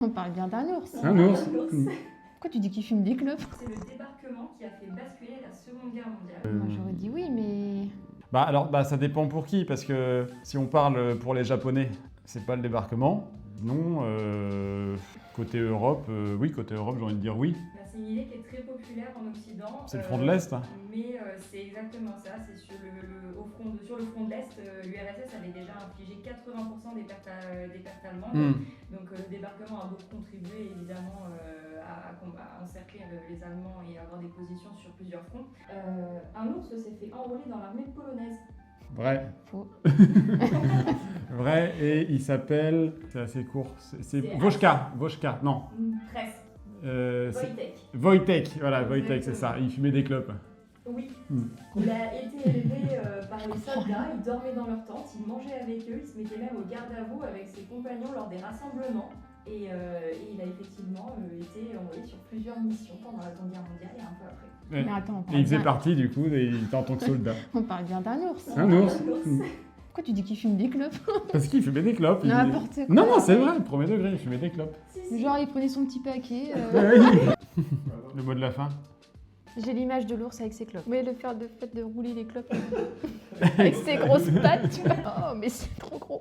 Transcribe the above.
On parle bien d'un ours. Un ours. Pourquoi tu dis qu'il fume des clopes? C'est le débarquement qui a fait basculer la Seconde Guerre mondiale. Moi j'aurais dit oui, mais... Bah alors, ça dépend pour qui, parce que si on parle pour les Japonais, c'est pas le débarquement. Non, côté Europe, oui, côté Europe, j'ai envie de dire oui. C'est une idée qui est très populaire en Occident. C'est le front de l'Est. Mais c'est exactement ça. C'est sur le front de l'Est, l'URSS avait déjà infligé 80% des pertes allemandes. Donc le débarquement a beaucoup contribué évidemment à encercler les Allemands et à avoir des positions sur plusieurs fronts. Un ours s'est fait enrôler dans l'armée polonaise. Vrai. Faux. Vrai, et il s'appelle... C'est assez court. C'est Voshka. Voshka, non. Presque. Wojtek. Wojtek. Wojtek, voilà, Wojtek, c'est ça. Il fumait des clopes. Oui. Il a été élevé par les soldats, il dormait dans leur tente, il mangeait avec eux, il se mettait même au garde à vous avec ses compagnons lors des rassemblements. Et il a effectivement été envoyé sur plusieurs missions pendant la Seconde Guerre mondiale et un peu après. Ouais. Mais attends, Et il faisait partie du coup, en tant que soldat. on parle bien d'un ours. Un ours. Pourquoi tu dis qu'il fume des clopes? Parce qu'il fumait des clopes. N'importe quoi. Non, c'est vrai, premier degré, il fumait des clopes. Genre il prenait son petit paquet. Le mot de la fin. J'ai l'image de l'ours avec ses clopes. Mais le fait de rouler les clopes avec ses grosses pattes, tu vois. Oh, mais c'est trop gros.